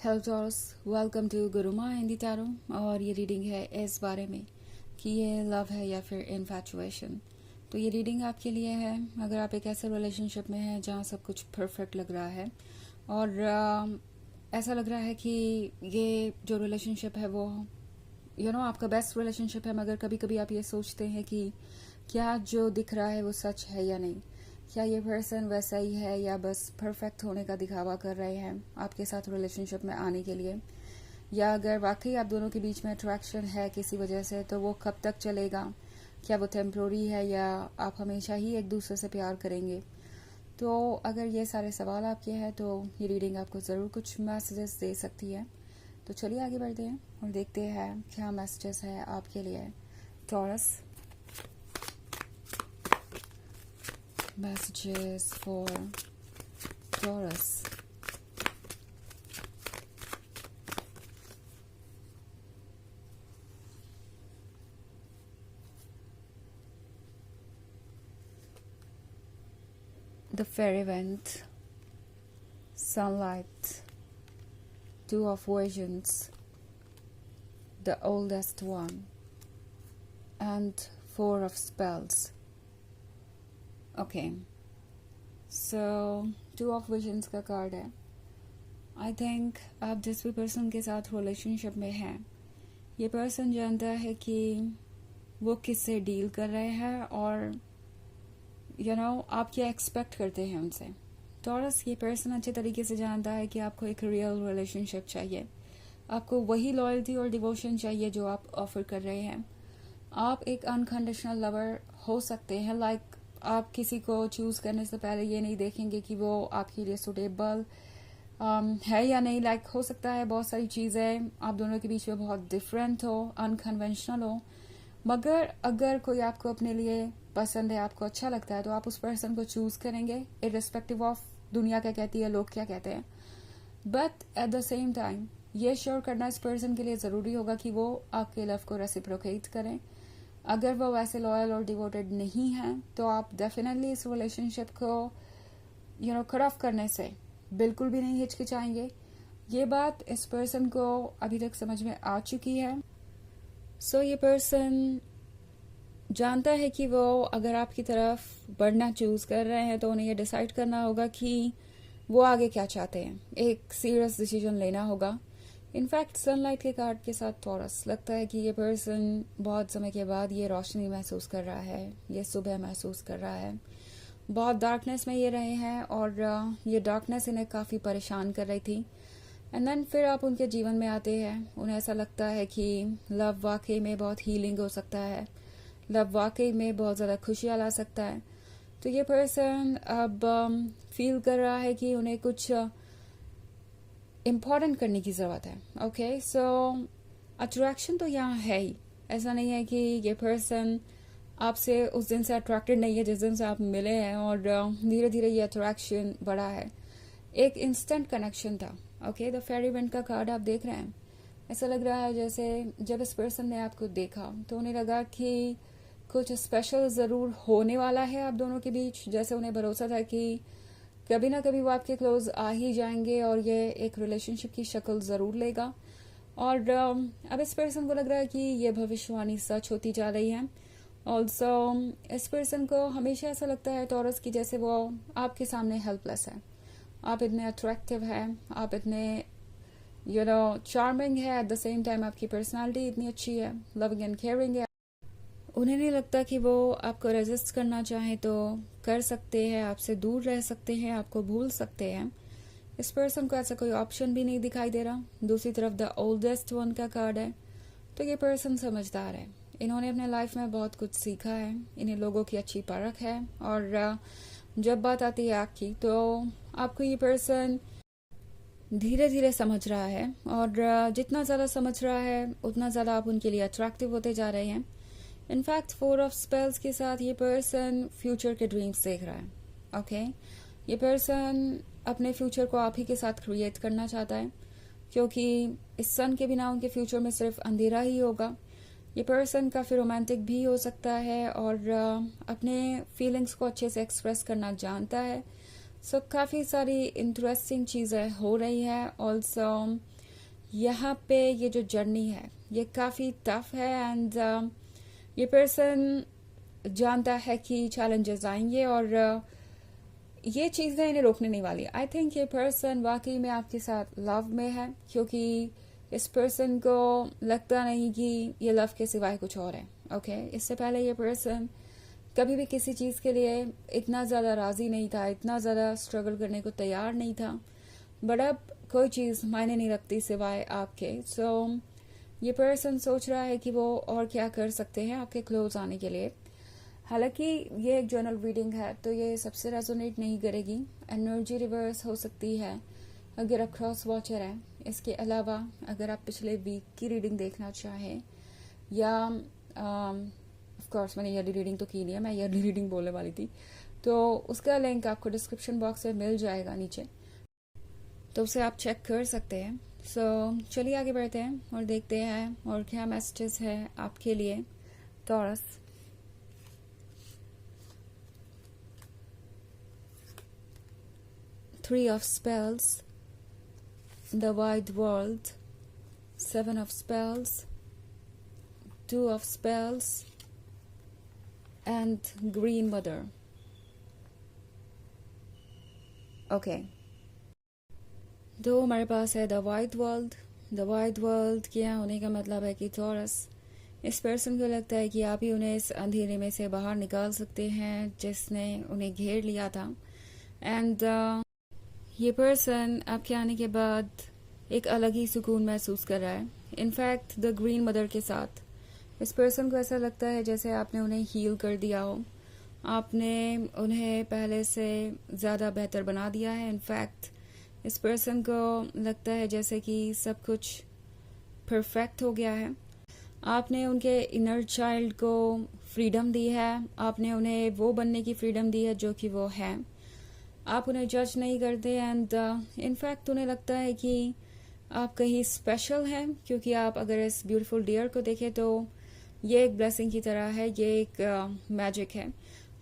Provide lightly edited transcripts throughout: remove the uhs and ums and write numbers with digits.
Hello टॉर्स, welcome to Guruma Hindi tarot. और ये रीडिंग है इस बारे में कि ये लव है या फिर इन्फैचुएशन। तो ये रीडिंग आपके लिए है अगर आप एक ऐसे रिलेशनशिप में हैं जहाँ सब कुछ परफेक्ट लग रहा है और ऐसा लग रहा है कि ये जो रिलेशनशिप है वो आपका बेस्ट रिलेशनशिप है, मगर कभी कभी आप ये सोचते हैं कि क्या जो दिख रहा है वो सच है या नहीं। क्या ये पर्सन वैसा ही है या बस परफेक्ट होने का दिखावा कर रहे हैं आपके साथ रिलेशनशिप में आने के लिए, या अगर वाकई आप दोनों के बीच में अट्रैक्शन है किसी वजह से तो वो कब तक चलेगा। क्या वो टेम्प्रोरी है या आप हमेशा ही एक दूसरे से प्यार करेंगे। तो अगर ये सारे सवाल आपके हैं तो ये रीडिंग आपको ज़रूर कुछ मैसेजेस दे सकती है। तो चलिए आगे बढ़ते हैं और देखते हैं क्या मैसेजेस है आपके लिए taurus. Messages for Taurus. The fairy went, sunlight, two of visions, the oldest one, and four of spells. Okay, so two of visions का कार्ड है। आई थिंक आप जिस भी पर्सन के साथ रिलेशनशिप में हैं, ये पर्सन जानता है कि वो किससे डील कर रहे हैं और आप क्या एक्सपेक्ट करते हैं उनसे। टॉरस, ये पर्सन अच्छे तरीके से जानता है कि आपको एक रियल रिलेशनशिप चाहिए, आपको वही लॉयल्टी और डिवोशन चाहिए जो आप ऑफर कर रहे हैं। आप एक अनकंडीशनल लवर हो सकते हैं, लाइक आप किसी को चूज करने से पहले ये नहीं देखेंगे कि वो आपके लिए सुटेबल है या नहीं। लाइक हो सकता है बहुत सारी चीजें आप दोनों के बीच में बहुत डिफरेंट हो, अनकन्वेंशनल हो, मगर अगर कोई आपको अपने लिए पसंद है, आपको अच्छा लगता है, तो आप उस पर्सन को चूज करेंगे इररिस्पेक्टिव ऑफ दुनिया क्या कहती है, लोग क्या कहते हैं। But at the same time ये श्योर करना इस पर्सन के लिए जरूरी होगा कि वो आपके लव को रेसिप्रोकेट करें। अगर वो वैसे लॉयल और डिवोटेड नहीं है तो आप डेफिनेटली इस रिलेशनशिप को कट ऑफ करने से बिल्कुल भी नहीं हिचकिचाएंगे। ये बात इस पर्सन को अभी तक समझ में आ चुकी है। सो ये पर्सन जानता है कि वो अगर आपकी तरफ बढ़ना चूज कर रहे हैं तो उन्हें ये डिसाइड करना होगा कि वो आगे क्या चाहते हैं, एक सीरियस डिसीजन लेना होगा। इनफैक्ट सनलाइट के कार्ड के साथ टॉरस, लगता है कि ये पर्सन बहुत समय के बाद ये रोशनी महसूस कर रहा है, ये सुबह महसूस कर रहा है। बहुत डार्कनेस में ये रहे हैं और ये डार्कनेस इन्हें काफ़ी परेशान कर रही थी। एंड देन फिर आप उनके जीवन में आते हैं, उन्हें ऐसा लगता है कि लव वाकई में बहुत हीलिंग हो सकता है, लव वाकई में बहुत ज़्यादा खुशियाँ ला सकता है। तो ये पर्सन अब फील कर रहा है कि उन्हें कुछ इम्पॉर्टेंट करने की ज़रूरत है। ओके, सो अट्रैक्शन तो यहाँ है ही, ऐसा नहीं है कि ये पर्सन आपसे उस दिन से अट्रैक्टेड नहीं है जिस दिन से आप मिले हैं और धीरे धीरे ये अट्रैक्शन बढ़ा है। एक इंस्टेंट कनेक्शन था। ओके, द फेरी वेंट का कार्ड आप देख रहे हैं, ऐसा लग रहा है जैसे जब इस पर्सन ने आपको देखा तो उन्हें लगा कि कुछ स्पेशल ज़रूर होने वाला है आप दोनों के बीच। जैसे उन्हें भरोसा था कि कभी ना कभी वो आपके क्लोज आ ही जाएंगे और ये एक रिलेशनशिप की शक्ल ज़रूर लेगा। और अब इस पर्सन को लग रहा है कि ये भविष्यवाणी सच होती जा रही है। ऑल्सो इस पर्सन को हमेशा ऐसा लगता है टॉरस की जैसे वो आपके सामने हेल्पलेस है। आप इतने अट्रैक्टिव हैं, आप इतने चार्मिंग है, एट द सेम टाइम आपकी पर्सनालिटी इतनी अच्छी है, लविंग एंड केयरिंग है। उन्हें नहीं लगता कि वो आपको रेजिस्ट करना चाहे तो कर सकते हैं, आपसे दूर रह सकते हैं, आपको भूल सकते हैं। इस पर्सन को ऐसा कोई ऑप्शन भी नहीं दिखाई दे रहा। दूसरी तरफ द ओल्डेस्ट वन का कार्ड है, तो ये पर्सन समझदार है, इन्होंने अपने लाइफ में बहुत कुछ सीखा है, इन्हें लोगों की अच्छी परख है। और जब बात आती है आग की तो आपको ये पर्सन धीरे धीरे समझ रहा है और जितना ज़्यादा समझ रहा है उतना ज़्यादा आप उनके लिए अट्रैक्टिव होते जा रहे हैं। इनफैक्ट फोर ऑफ स्पेल्स के साथ ये पर्सन फ्यूचर के ड्रीम्स देख रहा है। ओके, ये पर्सन अपने फ्यूचर को आप ही के साथ क्रिएट करना चाहता है, क्योंकि इस सन के बिना उनके फ्यूचर में सिर्फ अंधेरा ही होगा। ये पर्सन काफ़ी रोमांटिक भी हो सकता है और अपने फीलिंग्स को अच्छे से एक्सप्रेस करना जानता है। सो काफ़ी सारी इंटरेस्टिंग चीज़ें हो रही है। ऑल्सो यहाँ पे ये जो जर्नी है ये काफ़ी टफ है एंड ये पर्सन जानता है कि चैलेंजेस आएंगे और ये चीज़ें इन्हें रोकने नहीं वाली। आई थिंक ये पर्सन वाकई में आपके साथ लव में है, क्योंकि इस पर्सन को लगता नहीं कि ये लव के सिवाय कुछ और है। ओके इससे पहले ये पर्सन कभी भी किसी चीज़ के लिए इतना ज़्यादा राज़ी नहीं था, इतना ज़्यादा स्ट्रगल करने को तैयार नहीं था, बट अब कोई चीज़ मायने नहीं रखती सिवाय आपके। सो ये पर्सन सोच रहा है कि वो और क्या कर सकते हैं आपके क्लोज आने के लिए। हालांकि ये एक जर्नल रीडिंग है तो ये सबसे रेजोनेट नहीं करेगी, एनर्जी रिवर्स हो सकती है अगर आप क्रॉस वॉचर हैं। इसके अलावा अगर आप पिछले वीक की रीडिंग देखना चाहें या ऑफ कोर्स मैंने ईयरली रीडिंग तो की नहीं है, मैं ईयरली रीडिंग बोलने वाली थी, तो उसका लिंक आपको डिस्क्रिप्शन बॉक्स में मिल जाएगा नीचे, तो उसे आप चेक कर सकते हैं। सो चलिए आगे बढ़ते हैं और देखते हैं और क्या मैसेजेस है आपके लिए taurus. Three of Spells, The Wide World, Seven of Spells, Two of Spells, and Green Mother. Okay. तो हमारे पास है the wide world. The wide world क्या होने का मतलब है कि टॉरस, इस पर्सन को लगता है कि आप ही उन्हें इस अंधेरे में से बाहर निकाल सकते हैं जिसने उन्हें घेर लिया था। एंड ये पर्सन आपके आने के बाद एक अलग ही सुकून महसूस कर रहा है। इनफैक्ट द ग्रीन मदर के साथ इस पर्सन को ऐसा लगता है जैसे आपने उन्हें हील कर दिया हो, आपने उन्हें पहले से ज़्यादा बेहतर बना दिया है। इनफैक्ट इस पर्सन को लगता है जैसे कि सब कुछ परफेक्ट हो गया है। आपने उनके इनर चाइल्ड को फ्रीडम दी है, आपने उन्हें वो बनने की फ्रीडम दी है जो कि वो है। आप उन्हें जज नहीं करते एंड इनफैक्ट उन्हें लगता है कि आप कहीं स्पेशल हैं, क्योंकि आप अगर इस ब्यूटीफुल डियर को देखें तो ये एक ब्लेसिंग की तरह है, ये एक मैजिक है।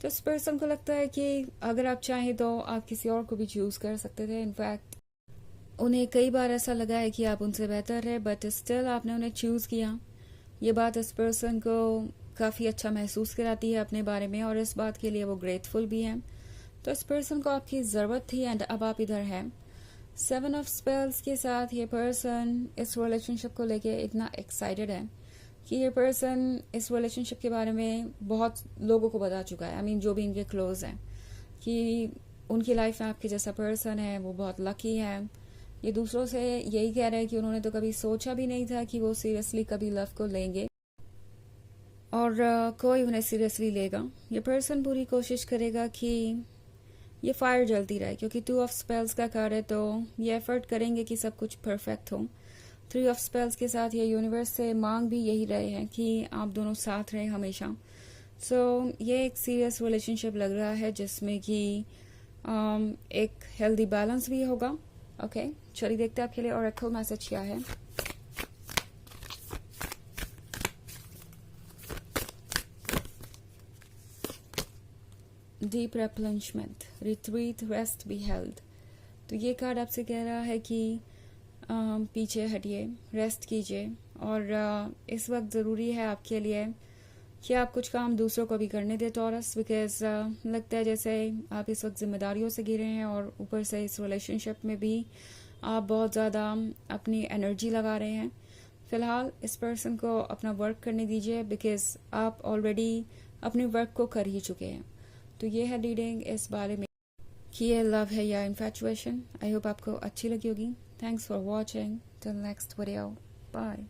तो इस पर्सन को लगता है कि अगर आप चाहें तो आप किसी और को भी चूज कर सकते थे। इनफैक्ट उन्हें कई बार ऐसा लगा है कि आप उनसे बेहतर है, बट स्टिल आपने उन्हें चूज किया। ये बात इस पर्सन को काफ़ी अच्छा महसूस कराती है अपने बारे में और इस बात के लिए वो ग्रेटफुल भी हैं। तो इस पर्सन को आपकी ज़रूरत थी एंड अब आप इधर हैं। सेवन ऑफ स्पेल्स के साथ ये पर्सन इस रिलेशनशिप को लेके इतना एक्साइटेड है कि ये पर्सन इस रिलेशनशिप के बारे में बहुत लोगों को बता चुका है। आई मीन जो भी इनके क्लोज हैं, कि उनकी लाइफ में आपके जैसा पर्सन है, वो बहुत लकी है। ये दूसरों से यही कह रहे हैं कि उन्होंने तो कभी सोचा भी नहीं था कि वो सीरियसली कभी लव को लेंगे और कोई उन्हें सीरियसली लेगा। ये पर्सन पूरी कोशिश करेगा कि ये फायर जलती रहे, क्योंकि टू ऑफ स्पेल्स का कार्ड है तो ये एफर्ट करेंगे कि सब कुछ परफेक्ट हो। थ्री ऑफ स्पेल्स के साथ ये यूनिवर्स से मांग भी यही रहे हैं कि आप दोनों साथ रहें हमेशा। सो ये एक सीरियस रिलेशनशिप लग रहा है जिसमें कि एक हेल्दी बैलेंस भी होगा। ओके चलिए देखते हैं आपके लिए ऑरेकल मैसेज क्या है। Deep replenishment, retreat, rest, be held. तो ये कार्ड आपसे कह रहा है कि पीछे हटिए, रेस्ट कीजिए और इस वक्त ज़रूरी है आपके लिए कि आप कुछ काम दूसरों को भी करने दें टॉरस, बिकॉज लगता है जैसे आप इस वक्त जिम्मेदारियों से घिरे हैं और ऊपर से इस रिलेशनशिप में भी आप बहुत ज़्यादा अपनी एनर्जी लगा रहे हैं। फ़िलहाल इस पर्सन को अपना वर्क करने दीजिए, बिकॉज आप ऑलरेडी अपने वर्क को कर ही चुके हैं। तो ये है रीडिंग इस बारे में कि ये लव है या इन्फैचुएशन। आई होप आपको अच्छी लगी होगी। Thanks for watching, till next video, bye.